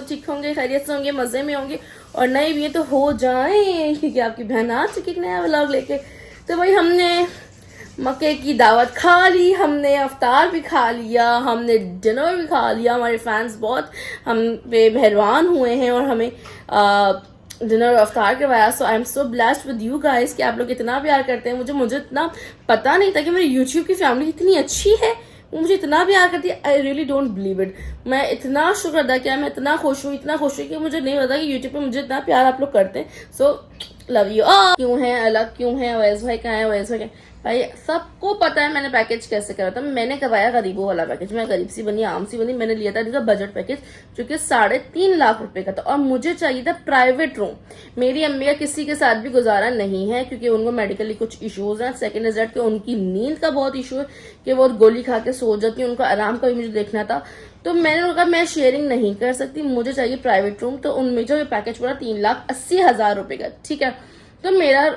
सब ठीक होंगे, खैरियत से होंगे, मज़े में होंगे और नए भी हैं तो हो जाएं, क्योंकि आपकी बहन आ चुकी है नया व्लॉग लेके। तो भाई हमने मक्के की दावत खा ली, हमने अफ्तार भी खा लिया, हमने डिनर भी खा लिया। हमारे फैंस बहुत हम पे मेहरबान हुए हैं और हमें डिनर और अफ्तार करवाया। So I am so blessed with you guys कि आप लोग इतना प्यार करते हैं। मुझे इतना पता नहीं था कि मेरी यूट्यूब की फैमिली इतनी अच्छी है, मुझे इतना प्यार करती है। I really don't believe it. मैं इतना शुक्र अदा किया, मैं इतना खुश हूँ कि मुझे नहीं पता कि यूट्यूब पे मुझे इतना प्यार आप लोग करते हैं। So love you. क्यों है अलग, क्यों है अवैस भाई कहाँ है, अवैस भाई भाई सबको पता है मैंने पैकेज कैसे करा था। मैंने करवाया गरीबों वाला पैकेज। मैं गरीब सी बनी, आम सी बनी, मैंने लिया था इनका बजट पैकेज जो कि 3.5 लाख रुपए का था और मुझे चाहिए था प्राइवेट रूम। मेरी अम्मी का किसी के साथ भी गुजारा नहीं है क्योंकि उनको मेडिकली कुछ इश्यूज हैं। सेकेंड इज दैट कि उनकी नींद का बहुत इशू है कि वो गोली खा के सो जाती है, उनका आराम का भी मुझे देखना था। तो मैंने कहा मैं शेयरिंग नहीं कर सकती, मुझे चाहिए प्राइवेट रूम। तो उनमें जो पैकेज पड़ा 3,80,000 रुपए का, ठीक है। तो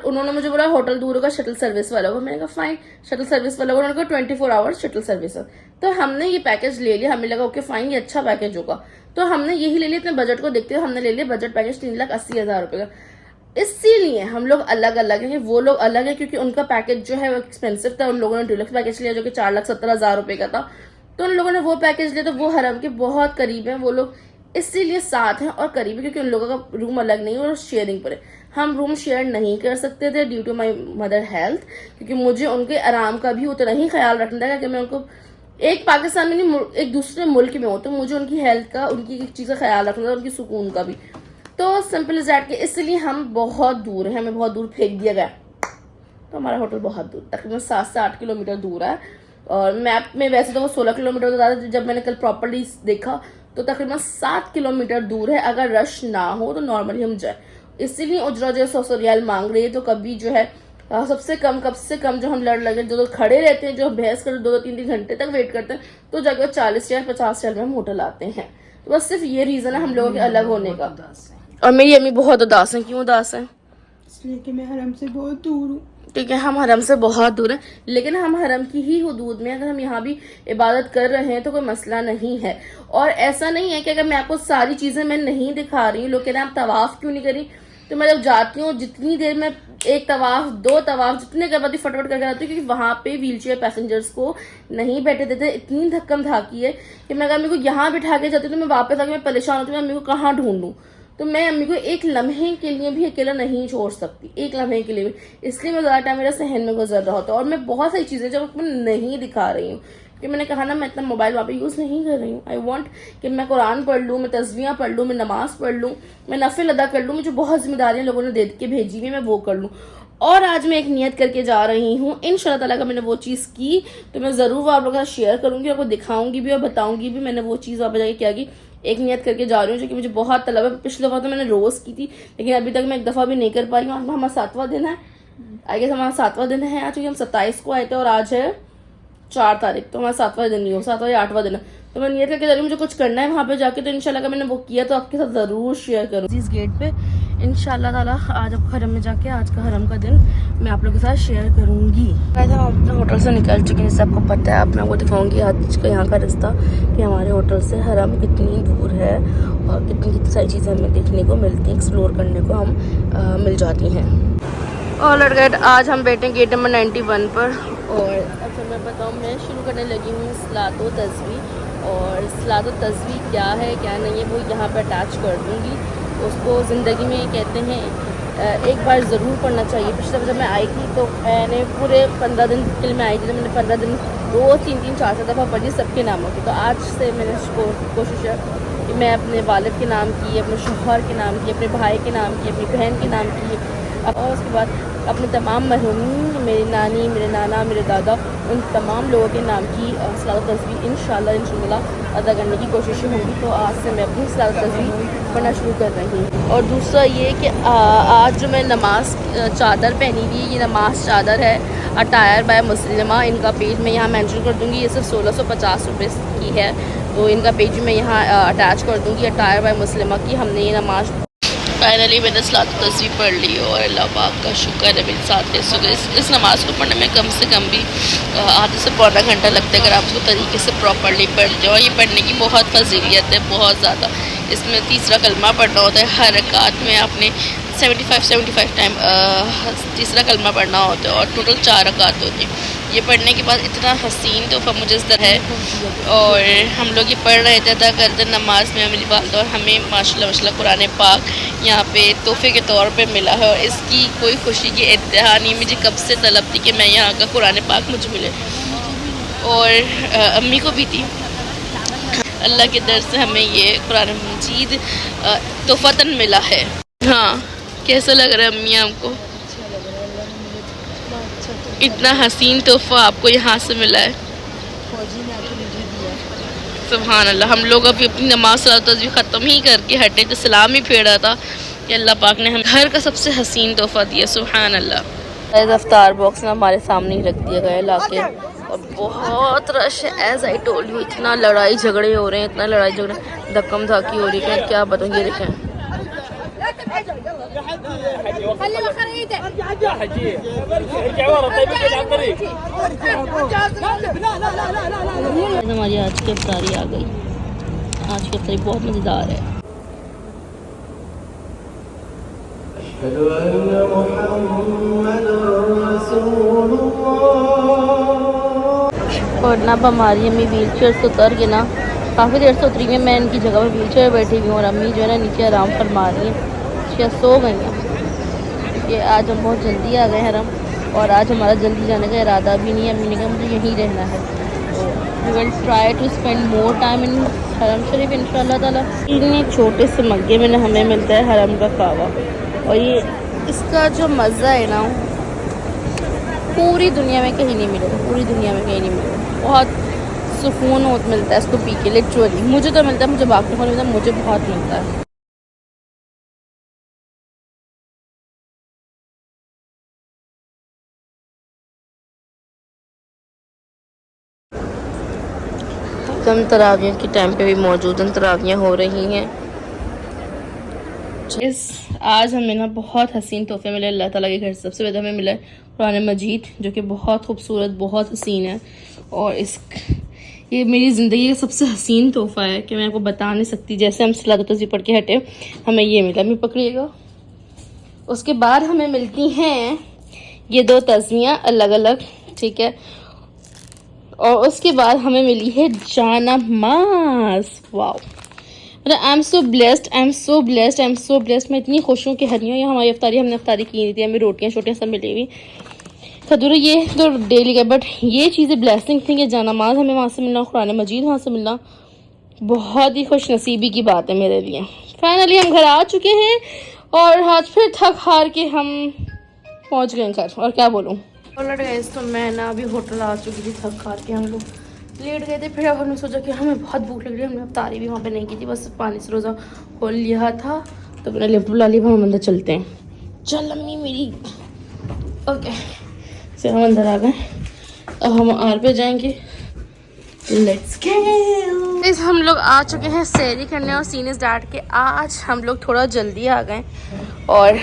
उन्होंने मुझे बोला होटल दूर होगा, शटल सर्विस वाला होगा। मैंने कहा फाइन, शटल सर्विस वाला होगा। उन्होंने कहा 24 आवर्स शटल सर्विस है। तो हमने ये पैकेज ले लिया, हमें लगा ओके फाइन ये अच्छा पैकेज होगा, तो हमने यही ले लिया। अपने बजट को देखते हुए हमने ले लिया बजट पैकेज 3,80,000 रुपए का। इसीलिए हम लोग अलग अलग हैं, वो लोग अलग है क्योंकि उनका पैकेज जो है वो एक्सपेंसिव था। उन लोगों ने डिलक्स पैकेज लिया जो कि 4,70,000 रुपए का था। तो उन लोगों ने वो पैकेज लिया, तो वो हरम के बहुत करीब है वो लोग, इसीलिए साथ हैं और करीब है क्योंकि उन लोगों का रूम अलग नहीं है और शेयरिंग पर है। हम रूम शेयर नहीं कर सकते थे due to my mother health, क्योंकि मुझे उनके आराम का भी उतना ही ख्याल रखना था कि मैं उनको एक पाकिस्तान में नहीं एक दूसरे मुल्क में हो, तो मुझे उनकी हेल्थ का, उनकी एक चीज़ का ख्याल रखना था, उनकी सुकून का भी। तो सिंपल इज दैट कि इसलिए हम बहुत दूर हैं, हमें बहुत दूर फेंक दिया गया। तो हमारा होटल बहुत दूर, तकरीबन 7 से 8 किलोमीटर दूर है और मैप में वैसे तो वो 16 किलोमीटर ज़्यादा, जब मैंने कल प्रॉपर्ली देखा तो तकरीबन 7 किलोमीटर दूर है। अगर रश ना हो तो नॉर्मली हम जाए, इसीलिए उजरा जो 100 रियाल मांग रही है। तो कभी जो है सबसे कम जो हम लड़ लगे, जो खड़े रहते हैं, जो बहस कर 2-3 घंटे तक वेट करते हैं, तो जगह 40 या 50 रियाल में हम होटल आते हैं। तो बस सिर्फ ये रीजन है हम लोगों के अलग होने का। और मेरी अम्मी बहुत उदास है। क्यों उदास है? इसलिए कि मैं हरम से बहुत दूर हूँ। ठीक है, हम हरम से बहुत दूर हैं, लेकिन हम हरम की ही हुदूद में, अगर हम यहाँ भी इबादत कर रहे हैं तो कोई मसला नहीं है। और ऐसा नहीं है कि अगर मैं आपको सारी चीजें मैं नहीं दिखा रही हूँ, लोग कह रहे हैं आप तवाफ क्यों नहीं करी, तो मैं जब जाती हूँ जितनी देर में एक तवाफ 2 तवाफ जितने करवाती फटाफट करके आती हूँ, क्योंकि वहां पे व्हील चेयर पैसेंजर्स को नहीं बैठे देते। इतनी धक्कम धाकी है कि मैं अगर मेरे को यहाँ बिठा के जाती हूँ तो मैं वापस आके मैं परेशान होती हूँ, मैं अम्मी को कहाँ ढूंढूं। तो मैं अम्मी को एक लम्हे के लिए भी अकेला नहीं छोड़ सकती, एक लम्हे के लिए भी। इसलिए मैं ज़्यादा टाइम मेरा सहन में गुजर रहा होता है और मैं बहुत सारी चीज़ें जब मैं नहीं दिखा रही हूँ, कि मैंने कहा ना मैं इतना मोबाइल वहाँ पे यूज़ नहीं कर रही हूँ। आई वांट कि मैं कुरान पढ़ लूँ, मैं तस्बीहां पढ़ लूँ, मैं नमाज पढ़ लूँ, मैं नफिल अदा कर लूँ। मुझे बहुत जिम्मेदारियां लोगों ने दे के भेजी हुई, मैं वो कर लूँ। और आज मैं एक नियत करके जा रही हूँ, इंशाल्लाह ताला का मैंने वो चीज़ की तो मैं ज़रूर आप लोगों के साथ शेयर करूँगी, आपको दिखाऊंगी भी और बताऊंगी भी मैंने वो चीज़ वहाँ पर जाके क्या की। एक नियत करके जा रही हूँ जो कि मुझे बहुत तलब है। पिछले दफ़ा तो मैंने रोज़ की थी, लेकिन अभी तक मैं एक दफ़ा भी नहीं कर पाई हूँ। हमारा 7वां दिन है, आई गेस हमारा 7वां दिन है आज, क्योंकि हम 27 को आए थे और आज है 4 तारीख, तो हमारा 7वां दिन नहीं हो, 7वां या 8वां दिन है। तो मैं नियत करके जा रही हूँ, मुझे कुछ करना है वहाँ पे जाके, तो इंशाल्लाह का मैंने वो किया तो आपके साथ ज़रूर शेयर करूँगी इस गेट पे इंशाल्लाह ताला। आज अब हरम में जाके आज का हरम का दिन मैं आप लोगों के साथ शेयर करूँगी। हम अपने होटल से निकल चुके हैं, सबको पता है। अब मैं आपको दिखाऊँगी आज का यहाँ का रास्ता कि हमारे होटल से हरम कितनी दूर है और कितनी सारी चीज़ें हमें देखने को मिलती हैं, एक्सप्लोर करने को हम मिल जाती हैं। और लड़का आज हम बैठे हैं गेट नंबर 91 पर। और अच्छा मैं बताऊँ, मैं शुरू करने लगी हूँ सलात व तस्बीह। और सलात व तस्बीह क्या है क्या नहीं है वो यहाँ पर अटैच कर दूँगी। उसको ज़िंदगी में कहते हैं एक बार ज़रूर पढ़ना चाहिए। पिछले जब मैं आई थी तो मैंने पूरे 15 दिन के लिए मैं आई थी, तो मैंने 15 दिन रोज़ 3-3 4-4 दफ़ा पढ़ी सबके नामों की। तो आज से मैंने कोशिश है कि मैं अपने वालिद के नाम की, अपने शौहर के नाम की, अपने भाई के नाम की, अपनी बहन के नाम की, और उसके बाद अपने तमाम मरहूमीन, मेरी नानी, मेरे नाना, मेरे दादा, उन तमाम लोगों के नाम की सलात तस्बीह इंशाल्लाह अदा करने की कोशिश होगी। तो आज से मैं अपनी सलात तस्बीह पढ़ना शुरू कर रही हूँ। और दूसरा ये कि आज जो मैं नमाज चादर पहनी हुई है, ये नमाज चादर है अटायर बाय मुस्लिमा। इनका पेज मैं यहाँ मेंशन कर दूँगी, ये सिर्फ 1650 रुपये की है। तो इनका पेज मैं यहाँ अटैच कर दूँगी, अटायर बाय मुस्लिमा की। हमने ये नमाज फाइनली मैंने सलात तस्वीर पढ़ ली और अल्लाह पाक का शुक्र है मेरे साथ है। सो इस नमाज़ को पढ़ने में कम से कम भी आधे से पौना घंटा लगता है अगर आप उसको तरीके से प्रॉपरली पढ़ते हो। और ये पढ़ने की बहुत फजीलियत है, बहुत ज़्यादा। इसमें तीसरा कलमा पढ़ना होता है, हर रकात में आपने 75 टाइम तीसरा कलमा पढ़ना होता है और टोटल 4 रकात होती है। ये पढ़ने के बाद इतना हसीन तोहफ़ा मुजस्सर है। और हम लोग ये पढ़ रहे थे अदा करते नमाज में मेरी वालदा, और हमें माशाल्लाह कुरान पाक यहाँ पे तोहफे के तौर पे मिला है। और इसकी कोई खुशी की इंतहा नहीं, मुझे कब से तलब थी कि मैं यहाँ का कुरान पाक मुझे मिले, और अम्मी को भी थी। अल्लाह के दर से हमें ये कुरान मजीद तोहफ़तन मिला है। हाँ, कैसा लग रहा है अम्मी आपको? इतना हसीन तोहफ़ा आपको यहाँ से मिला है। सुभान अल्लाह। हम लोग अभी अपनी नमाज सलात तस्वीर ख़त्म ही करके हटे तो सलाम ही फेरा था कि अल्लाह पाक ने हम घर का सबसे हसीन तोहफ़ा दिया। सुभान अल्लाह। अफ्तार बॉक्स ना हमारे सामने ही रख दिया गया लाके, और बहुत रश है। एज आई टोल्ड यू, इतना लड़ाई झगड़े हो रहे हैं, इतना लड़ाई झगड़े, धक्कम धक्की हो रही है, क्या बताऊँ। ये देखें, हमारी आज की इफ्तारी आ गई। आज की इफ्तारी बहुत मज़ेदार है। और ना अब हमारी अम्मी व्हील चेयर से उतर के ना काफ़ी देर से उतरी है। मैं इनकी जगह पर व्हील चेयर बैठी हुई हूँ और अम्मी जो है ना नीचे आराम फरमा रही हैं, सो गई हैं। क्योंकि आज हम बहुत जल्दी आ गए हरम, और आज हमारा जल्दी जाने का इरादा भी नहीं है। अम्मी ने कहा मुझे यहीं रहना है, तो we will try to spend more time in Haram Sharif इंशाल्लाह ताला। एक छोटे से मग्गे में ना हमें मिलता है हरम का कावा, और ये इसका जो मज़ा है ना पूरी दुनिया में कहीं नहीं मिलेगा, पूरी दुनिया में कहीं नहीं मिलेगा। बहुत सुकून मिलता है इसको पी के, लिटरली। मुझे तो मिलता है, मुझे बाकी को नहीं मिलता, मुझे बहुत मिलता है। हम तरावियों के टाइम पे भी मौजूद हैं, तरावियाँ हो रही हैं। आज हमें ना बहुत हसीन तोहफे मिले अल्लाह ताला के घर से। सबसे पहले हमें मिला है कुरान मजीद, जो कि बहुत खूबसूरत, बहुत हसीन है। और ये मेरी ज़िंदगी का सबसे हसीन तोहफ़ा है कि मैं आपको बता नहीं सकती। जैसे हम सलात तस्वीर पढ़ के हटे, हमें ये मिला, मैं पकड़िएगा। उसके बाद हमें मिलती हैं ये 2 तस्वीरें अलग अलग, ठीक है। और उसके बाद हमें मिली है जानामाज। वाओ, मतलब आई am so blessed, I am so blessed, I am so blessed. मैं इतनी खुश हूँ कि हरियों ये हमारी अफ्तारी, हमने अफ्तारी की नहीं थी, हमें रोटियाँ शोटियाँ सब मिली हुई। खदूर ये तो डेली का, बट ये चीज़ें ब्लेसिंग थी कि जानामाज हमें वहाँ से मिलना, कुरान मजीद वहाँ से मिलना बहुत ही खुश नसीबी की बात है मेरे लिए। फाइनली हम घर आ चुके हैं, और आज फिर थक हार के हम पहुँच गए घर, और क्या बोलूँ। ऑलरेडी गाइस, तो मैं ना अभी होटल आ चुकी थी, थक हार के हम लोग लेट गए थे। फिर अब हमने सोचा कि हमें बहुत भूख लग रही है, हमने अफ्तारी भी वहाँ पे नहीं की थी, बस पानी से रोज़ा खोल लिया था। तो मैंने लिफ्ट बुला लिया, हम अंदर चलते हैं। चल अम्मी मेरी, ओके। से हम अंदर आ गए, अब हम आर पे जाएंगे। Let's go. हम लोग आ चुके हैं सैरी करने, और सीन इज डैट के आज हम लोग थोड़ा जल्दी आ गए, और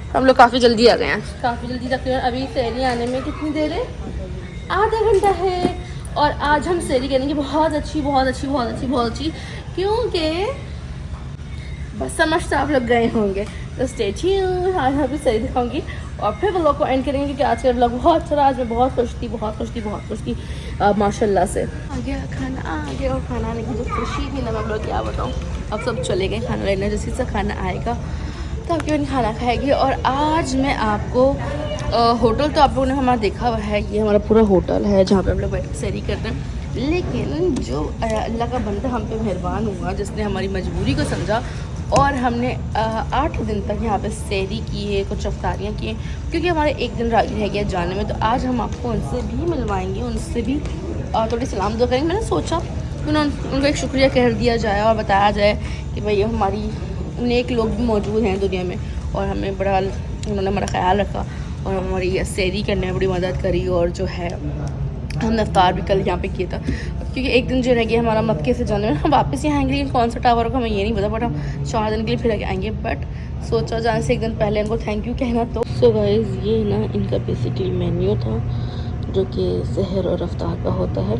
हम लोग काफ़ी जल्दी आ गए हैं, काफ़ी जल्दी तकरीबन अभी सैरी आने में कितनी देर है, आधा घंटा है। और आज हम सैरी करेंगे बहुत अच्छी, बहुत अच्छी, बहुत अच्छी, बहुत अच्छी, क्योंकि बस समझते आप लोग गए होंगे। तो स्टे ट्यून्ड, आज मैं भी सैरी दिखाऊंगी और फिर व्लॉग को एंड करेंगे, क्योंकि आज का व्लॉग बहुत अच्छा रहा। आज मैं बहुत खुश थी, बहुत खुश थी, बहुत खुश थी माशाल्लाह से। आ गया खाना, आ गया, और खाना आने की जो खुशी थी ना, मैं आप लोग क्या बताऊँ। अब सब चले गए खाना लेने, जैसे से खाना आएगा तो आपके बहन खाना खाएगी। और आज मैं आपको होटल तो आप लोगों ने हमारा देखा हुआ है, ये हमारा पूरा होटल है जहाँ पे हम लोग बैठ के सैरी करते हैं। लेकिन जो अल्लाह का बंदा हम पे मेहरबान हुआ, जिसने हमारी मजबूरी को समझा, और हमने 8 दिन तक यहाँ पे सैरी की है, कुछ अफ्तारियाँ की हैं, क्योंकि हमारे एक दिन रह गया जाने में। तो आज हम आपको उनसे भी मिलवाएंगे, उनसे भी थोड़ी सलाम दुआ करेंगे। मैंने सोचा उनका एक शुक्रिया कह दिया जाए और बताया जाए कि भाई हमारी नेक लोग भी मौजूद हैं दुनिया में, और हमें बड़ा उन्होंने हमारा ख्याल रखा, और हमारी सैरी करने में बड़ी मदद करी, और जो है हमने अफ्तार भी कल यहाँ पे किया था, क्योंकि एक दिन जो रह गया हमारा मक्के से जाने में, हम वापस यहाँ आएंगे लेकिन कौन सा टावर होगा हमें ये नहीं पता, बट हम 4 दिन के लिए फिर आएंगे। बट सोचा जाने से एक दिन पहले इनको थैंक यू कहना। तो सो गाइस ये ना इनका बेसिकली मेन्यू था जो कि सहर और अफ्तार का होता है।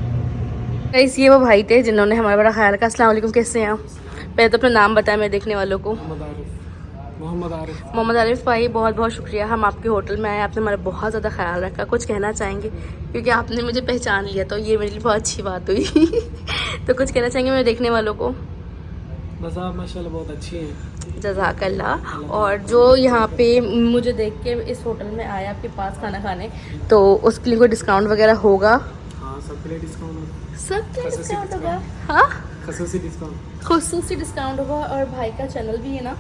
गाइस ये वो भाई थे जिन्होंने हमारा बड़ा ख्याल रखा। अस्सलाम वालेकुम, कैसे हैं आप? पहले तो अपना नाम बताया मेरे देखने वालों को। मोहम्मद आरिफ भाई, बहुत बहुत शुक्रिया। हम आपके होटल में आए, आपने हमारा बहुत ज़्यादा ख्याल रखा। कुछ कहना चाहेंगे? क्योंकि आपने मुझे पहचान लिया तो ये मेरे लिए बहुत अच्छी बात हुई। तो कुछ कहना चाहेंगे मेरे देखने वालों को? बस आप माशाल्लाह बहुत अच्छी हैं, जज़ाकल्लाह। और जो यहाँ पे मुझे देख के इस होटल में आया आपके पास खाना खाने, तो उसके लिए कोई डिस्काउंट वगैरह होगा? हाँ सबके लिए डिस्काउंट, सबके डिस्काउंट होगा। हाँ खसूसी डिस्काउंट, खुसूसी डिस्काउंट होगा। और भाई का चैनल भी है ना,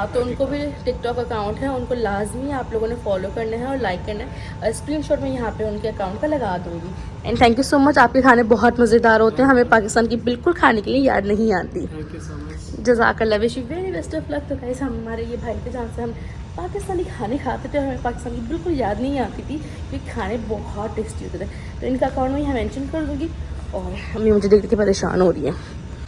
तो उनको भी टिकटॉक अकाउंट है, उनको लाजमी आप लोगों ने फॉलो करना है और लाइक करना है। और स्क्रीनशॉट में यहाँ पे उनके अकाउंट का लगा दूंगी। And thank you so much, आपके खाने बहुत मज़ेदार होते हैं, हमें पाकिस्तान की बिल्कुल खाने के लिए याद नहीं आती। Thank you so much. जज़ाकल्लाह, wish you very best of luck. तो गाइस हमारे ये भाई थे जहाँ से हम पाकिस्तानी खाने खाते थे और हमें पाकिस्तान की बिल्कुल याद नहीं आती थी, क्योंकि खाने बहुत टेस्टी होते थे। तो इनका अकाउंट मैं यहाँ मेंशन कर दूँगी। और अम्मी मुझे देख के परेशान हो रही है।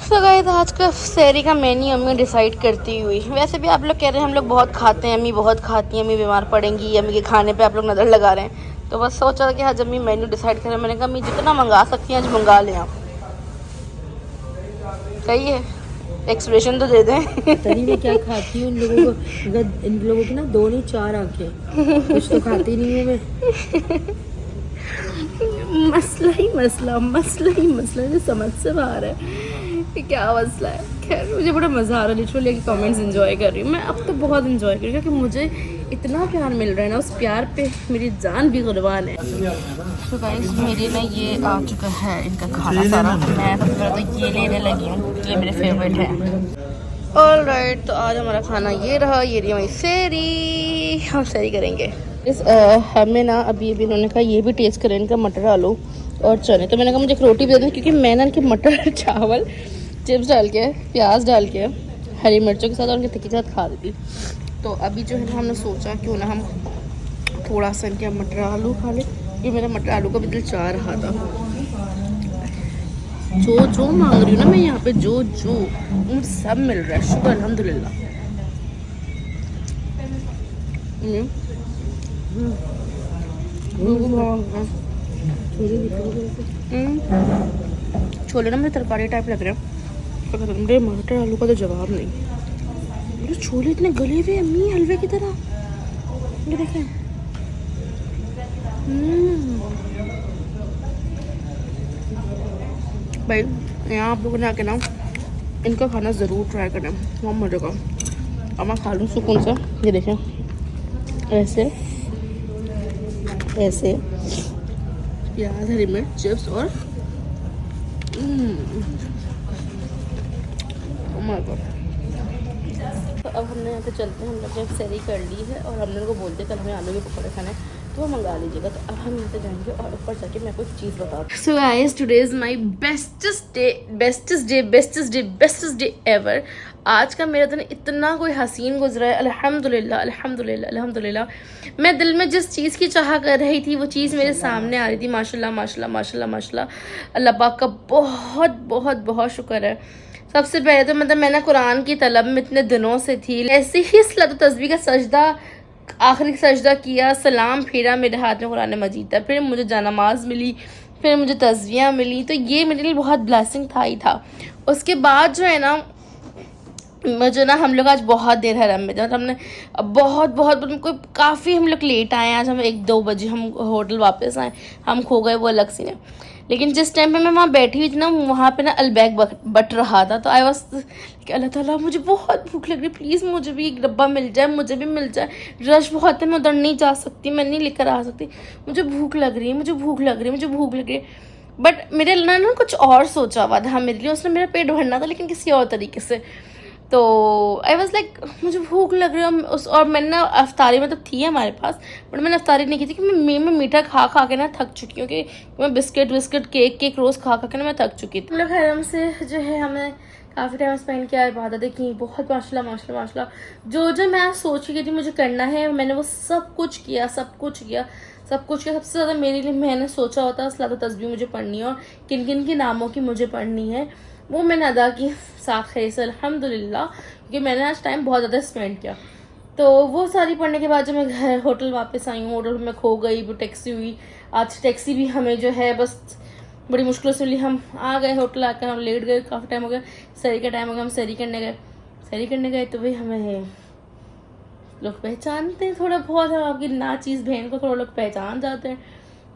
तो गाइस आज का सहरी का मेन्यू अम्मी डिसाइड करती हुई, वैसे भी आप लोग कह रहे हैं हम लोग बहुत खाते हैं, अम्मी बहुत खाती हैं, अम्मी बीमार पड़ेंगी, अम्मी के खाने पे आप लोग नज़र लगा रहे हैं। तो बस सोचा कि आज अम्मी मेन्यू डिसाइड करें। मैंने कहा अम्मी जितना मंगा सकती हैं आज मंगा लें आप। सही है, एक्सप्रेशन तो दे दें। तरी में क्या खाती हूँ, इन लोगों की ना 2 नहीं 4 आंखें, कुछ तो खाती नहीं हूँ मैं। मसला ही मसला मुझे समझ से बाहर है कि क्या मसला है। खैर मुझे बड़ा मज़ा आ रहा है, लिटरली कमेंट्स एंजॉय कर रही हूँ मैं। अब तो बहुत एंजॉय कर रही हूँ क्योंकि मुझे इतना प्यार मिल रहा है ना, उस प्यार पे मेरी जान भी कुर्बान है। तो गाइस मेरे में ये आ चुका है इनका खाना सारा। मैं सबसे पहले तो ये लेने लगी हूँ, ये मेरे फेवरेट है। ऑलराइट, तो आज हमारा खाना ये रहा, ये रही हमारी सहरी। हम सहरी करेंगे। हमें ना अभी इन्होंने कहा ये भी टेस्ट करें इनका मटर आलू और चने। तो मैंने कहा मुझे एक रोटी भी दे दें, क्योंकि मैंने इनके मटर चावल चिप्स डाल के, प्याज डाल के, हरी मिर्चों के साथ और उनके टिक्की के साथ खा देती। तो अभी जो है ना हमने सोचा क्यों ना हम थोड़ा सा इनके मटर आलू खा लें, ये मेरा मटर आलू का भी दिल चाह रहा था। जो मांग रही हूँ ना मैं यहाँ पे, जो मुझे सब मिल रहा है, शुक्र अल्हम्दुलिल्लाह। छोले ना मुझे तरकारी टाइप लग रहे हैं, मेरे मटर आलू का तो जवाब नहीं। मेरे छोले इतने गले हुए अम्मी, हलवे की तरह। ये देखें, भाई यहाँ आप लोगों ने आके ना इनका खाना ज़रूर ट्राई करें, बहुत मज़े का। अब मैं खा लूँ सुकून से। ये देखें, ऐसे ऐसे प्याज, हरी मिर्च, चिप्स और तो अब हमने यहाँ पे चलते हैं, हम लोग ने सहरी कर ली है और हमने उनको बोल दिया कल हमें आलू के पकौड़े खाने हैं तो वो मंगा लीजिएगा। तो अब हम यहाँ से जाएंगे और ऊपर जाके मैं कुछ चीज़ बताऊँ। So guys today is my bestest day ever. आज का मेरा दिन इतना कोई हसीन गुजरा है, अल्हम्दुलिल्लाह अल्हम्दुलिल्लाह अल्हम्दुलिल्लाह। मैं दिल में जिस चीज़ की चाह कर रही थी वो चीज़ मेरे सामने आ रही थी। माशाल्लाह माशाल्लाह माशाल्लाह माशाल्लाह, अल्लाह पाक का बहुत बहुत बहुत शुक्र है। सबसे पहले तो मतलब मैं ना कुरान की तलब में इतने दिनों से थी, ऐसे ही सलात व तस्बीह का सजदा, आखिरी सजदा किया, सलाम फेरा, मेरे हाथ में कुरान मजीद था, फिर मुझे जानमाज मिली, फिर मुझे तस्वीयाँ मिली। तो ये मेरे लिए बहुत ब्लेसिंग था ही था। उसके बाद जो है ना मुझे ना, हम लोग आज बहुत देर हरम में थे, हमने बहुत काफ़ी हम लोग लेट आए। आज हम 1-2 बजे हम होटल वापस आए, हम खो गए वो अलग सी ने। लेकिन जिस टाइम पे मैं वहाँ बैठी हुई थी ना, वहाँ पे ना अलबैग बट रहा था। तो आई वाज कि अल्लाह ताला मुझे बहुत भूख लग रही, प्लीज़ मुझे भी एक डब्बा मिल जाए, मुझे भी मिल जाए। रश बहुत है, मैं उधर नहीं जा सकती, मैं नहीं लेकर आ सकती, मुझे भूख लग रही है, मुझे भूख लग रही है। बट मेरे ना कुछ और सोचा हुआ था मेरे लिए, उसने मेरा पेट भरना था लेकिन किसी और तरीके से। तो आई वॉज लाइक मुझे भूख लग रही है और मैंने ना अफ्तारी मतलब थी हमारे पास, बट मैंने अफ्तारी नहीं की थी कि मैं मीठा खा के ना थक चुकी हूँ, कि मैं बिस्किट केक रोज़ खा के ना मैं थक चुकी थी। हम लोग हरम से जो है हमें काफ़ी टाइम स्पेंड किया, इबादतें की, बहुत माशाल्लाह माशाल्लाह माशाल्लाह। जो मैं सोच रही थी मुझे करना है, मैंने वो सब कुछ किया। सबसे ज़्यादा मेरे लिए मैंने सोचा होता सलात तस्बीह मुझे पढ़नी है और किन किन के नामों की मुझे पढ़नी है, वो मैंने अदा की साखिर से अल्हम्दुलिल्लाह, क्योंकि मैंने आज टाइम बहुत ज़्यादा स्पेंड किया। तो वो सारी पढ़ने के बाद जब मैं घर होटल वापस आई हूँ, होटल में खो गई, वो टैक्सी हुई। आज टैक्सी भी हमें जो है बस बड़ी मुश्किलों से मिली। हम आ गए होटल, आकर हम लेट गए, काफ़ी टाइम हो गया, सैरी का टाइम हो गया, हम सैरी करने गए तो भाई हमें लोग पहचानते हैं थोड़ा बहुत, हम आपकी नाचीज़ बहन को थोड़ा लोग पहचान जाते हैं।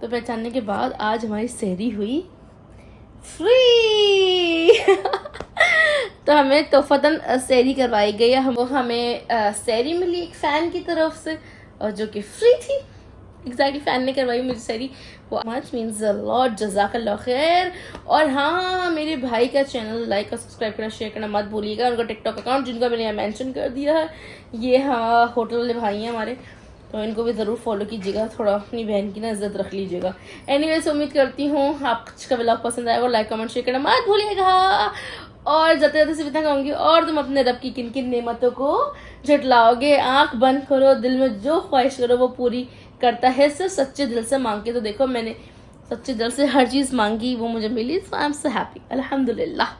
तो पहचानने के बाद आज हमारी सैरी हुई फ्री तो हमें तोहफतन सैरी करवाई गई है। हमें सैरी मिली एक फ़ैन की तरफ से, और जो कि फ्री थी। एग्जैक्टली फ़ैन ने करवाई मुझे सैरी, वो मच मीन्स अ लॉट, जज़ाकल्लाह खैर। और हाँ, मेरे भाई का चैनल लाइक और सब्सक्राइब करना, शेयर करना मत भूलिएगा। उनका टिकटॉक अकाउंट जिनका मैंने यहाँ मेंशन कर दिया है, ये हाँ होटल वाले भाई हैं हमारे, तो इनको भी ज़रूर फॉलो कीजिएगा, थोड़ा अपनी बहन की ना इज्जत रख लीजिएगा। एनीवेज उम्मीद करती हूँ आपका व्लॉग पसंद आएगा, लाइक कमेंट शेयर करना मत भूलिएगा। और जाते जाते सिर्फ इतना कहूँगी, और तुम अपने रब की किन किन नेमतों को झुटलाओगे। आंख बंद करो, दिल में जो ख्वाहिश करो वो पूरी करता है, सिर्फ सच्चे दिल से मांग के। तो देखो मैंने सच्चे दिल से हर चीज़ मांगी, वो मुझे मिली, सो आई एम सो हैप्पी, अल्हम्दुलिल्लाह।